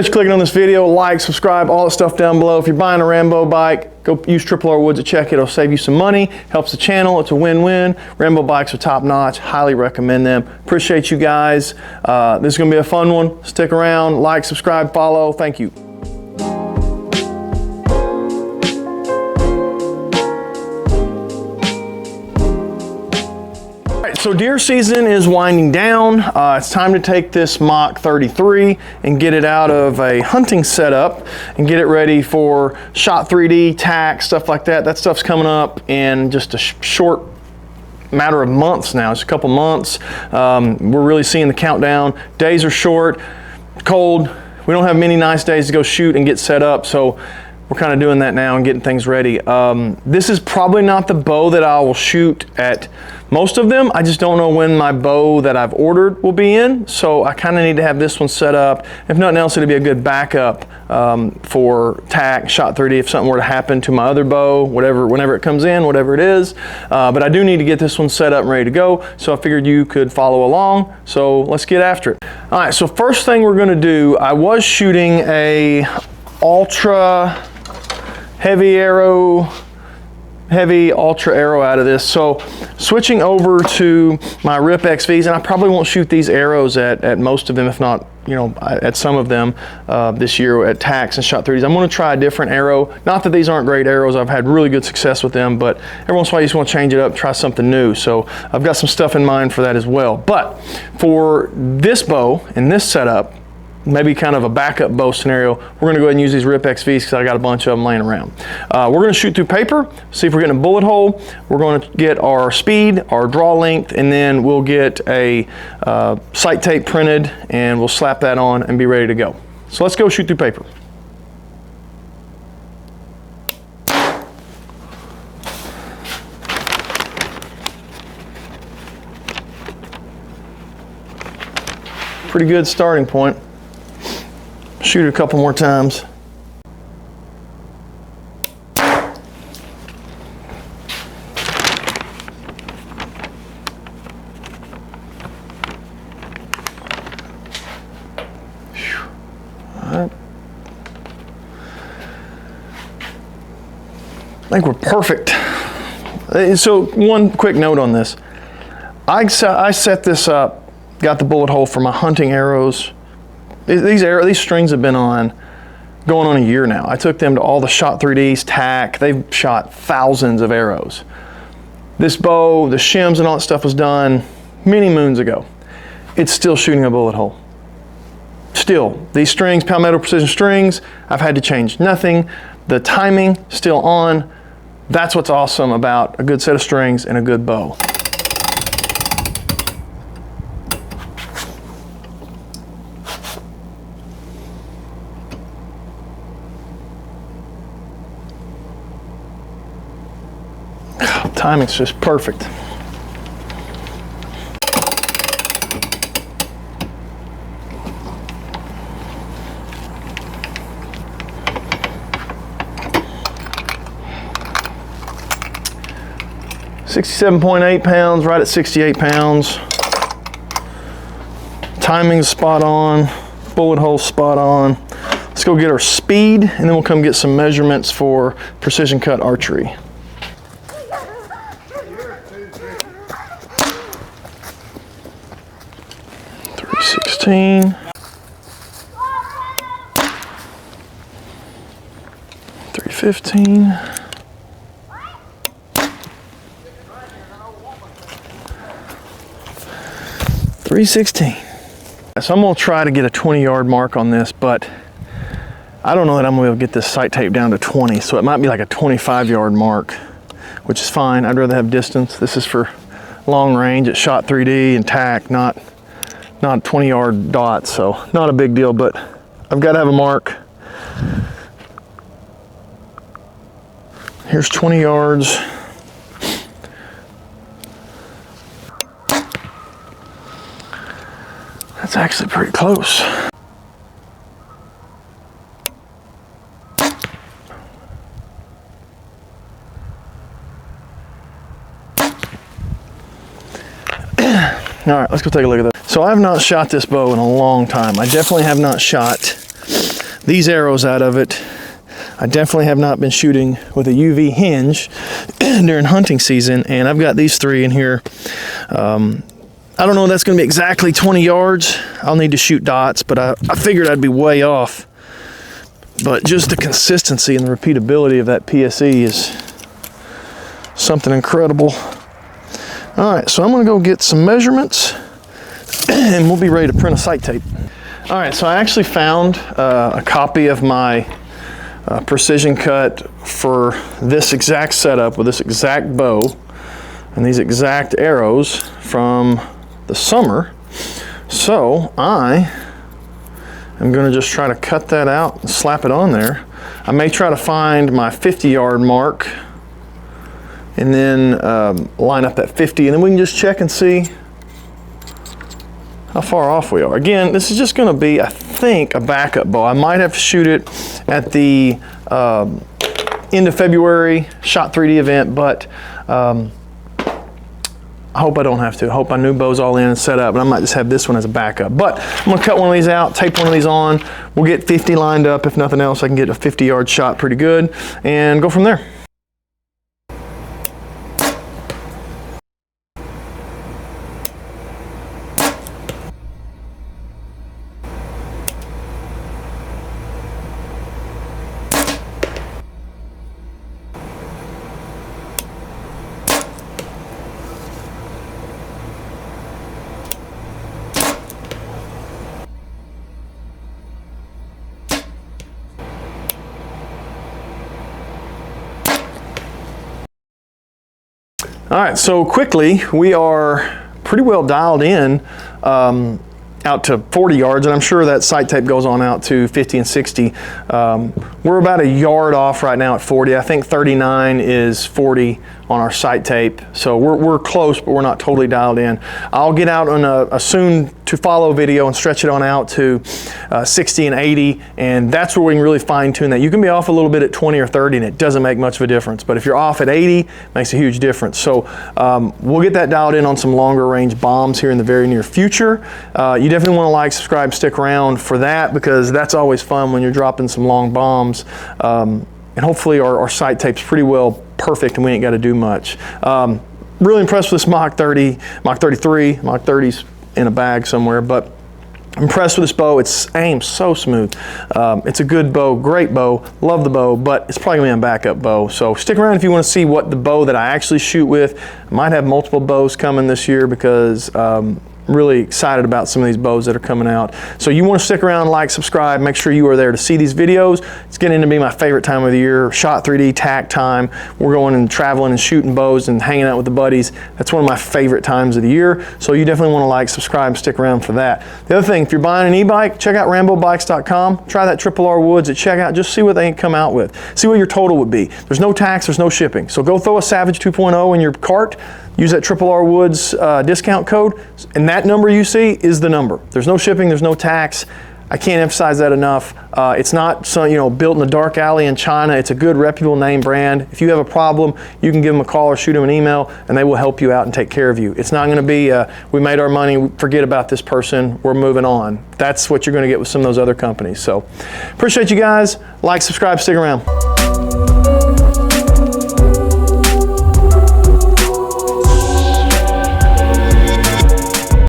Clicking on this video, like, subscribe, all that stuff down below. If you're buying a Rambo bike, go use R Woods at checkout. It'll save you some money, helps the channel. It's a win-win. Rambo bikes are top notch. Highly recommend them. Appreciate you guys. This is gonna be a fun one. Stick around, like, subscribe, follow. Thank you. So deer season is winding down. It's time to take this Mach 33 and get it out of a hunting setup and get it ready for Shot 3D, tack, stuff like that. That stuff's coming up in just a short matter of months now. It's a couple months. We're really seeing the countdown. Days are short, cold. We don't have many nice days to go shoot and get set up. So we're kind of doing that now and getting things ready. This is probably not the bow that I will shoot at most of them. I just don't know when my bow that I've ordered will be in. So I kind of need to have this one set up. If nothing else, it'll be a good backup for tack, Shot 3D, if something were to happen to my other bow, whenever it comes in, whatever it is. But I do need to get this one set up and ready to go. So I figured you could follow along. So let's get after it. All right, so first thing we're gonna do, I was shooting a ultra heavy ultra arrow out of this. So switching over to my Rip XVs, and I probably won't shoot these arrows at most of them, if not, you know, at some of them this year at tacks and Shot 3Ds. I'm gonna try a different arrow. Not that these aren't great arrows, I've had really good success with them, but every once in a while you just wanna change it up, try something new. So I've got some stuff in mind for that as well. But for this bow and this setup, maybe kind of a backup bow scenario, we're gonna go ahead and use these Rip XVs because I got a bunch of them laying around. We're gonna shoot through paper, see if we're getting a bullet hole. We're gonna get our speed, our draw length, and then we'll get a sight tape printed and we'll slap that on and be ready to go. So let's go shoot through paper. Pretty good starting point. Shoot it a couple more times. All right. I think we're perfect. So one quick note on this. I set this up, got the bullet hole for my hunting arrows. These strings have been going on a year now. I took them to all the Shot 3Ds, tack. They've shot thousands of arrows. This bow, the shims and all that stuff was done many moons ago. It's still shooting a bullet hole. Still, these strings, Palmetto Precision strings, I've had to change nothing. The timing, still on. That's what's awesome about a good set of strings and a good bow. Timing's just perfect. $67.8 pounds, right at 68 pounds. Timing's spot on, bullet hole spot on. Let's go get our speed and then we'll come get some measurements for precision cut archery. 316, 315, 316. So I'm gonna try to get a 20-yard mark on this, but I don't know that I'm gonna be able to get this sight tape down to 20, so it might be like a 25-yard mark, which is fine. I'd rather have distance. This is for long range at Shot 3D and tack, not 20-yard dots, so not a big deal, but I've got to have a mark. Here's 20 yards. That's actually pretty close. All right, let's go take a look at that. So I have not shot this bow in a long time. I definitely have not shot these arrows out of it. I definitely have not been shooting with a UV hinge during hunting season, and I've got these 3 in here. I don't know if that's going to be exactly 20 yards. I'll need to shoot dots, but I figured I'd be way off. But just the consistency and the repeatability of that PSE is something incredible. All right, so I'm going to go get some measurements, and we'll be ready to print a sight tape. All right, so I actually found a copy of my precision cut for this exact setup with this exact bow and these exact arrows from the summer. So I am going to just try to cut that out and slap it on there. I may try to find my 50-yard mark and then line up that 50, and then we can just check and see how far off we are. Again, this is just going to be, I think, a backup bow. I might have to shoot it at the end of February Shot 3D event, but I hope I don't have to. I hope my new bow's all in and set up, and I might just have this one as a backup. But I'm going to cut one of these out, tape one of these on. We'll get 50 lined up. If nothing else, I can get a 50-yard shot pretty good and go from there. All right, so quickly, we are pretty well dialed in out to 40 yards, and I'm sure that sight tape goes on out to 50 and 60. We're about a yard off right now at 40. I think 39 is 40 on our sight tape. So we're close, but we're not totally dialed in. I'll get out on a soon to follow video and stretch it on out to 60 and 80, and that's where we can really fine tune that. You can be off a little bit at 20 or 30 and it doesn't make much of a difference, but if you're off at 80, it makes a huge difference. So we'll get that dialed in on some longer range bombs here in the very near future. You definitely want to like, subscribe, stick around for that, because that's always fun when you're dropping some long bombs. And hopefully our sight tape's pretty well perfect and we ain't got to do much. Really impressed with this Mach 30, Mach 33, Mach 30's in a bag somewhere, but I'm impressed with this bow. It's aimed so smooth. It's a good bow, great bow, love the bow, but it's probably gonna be a backup bow. So stick around if you want to see what the bow that I actually shoot with. I might have multiple bows coming this year because really excited about some of these bows that are coming out. So you want to stick around, like, subscribe, make sure you are there to see these videos. It's getting to be my favorite time of the year, Shot 3D, tack time. We're going and traveling and shooting bows and hanging out with the buddies. That's one of my favorite times of the year. So you definitely want to like, subscribe, stick around for that. The other thing, if you're buying an e-bike, check out RamboBikes.com. Try that RRR Woods at checkout. Just see what they come out with. See what your total would be. There's no tax, there's no shipping. So go throw a Savage 2.0 in your cart. Use that RRR Woods discount code, and that number you see is the number. There's no shipping, there's no tax. I can't emphasize that enough. It's not built in a dark alley in China. It's a good, reputable name brand. If you have a problem, you can give them a call or shoot them an email, and they will help you out and take care of you. It's not going to be, we made our money, forget about this person, we're moving on. That's what you're going to get with some of those other companies. So appreciate you guys. Like, subscribe, stick around.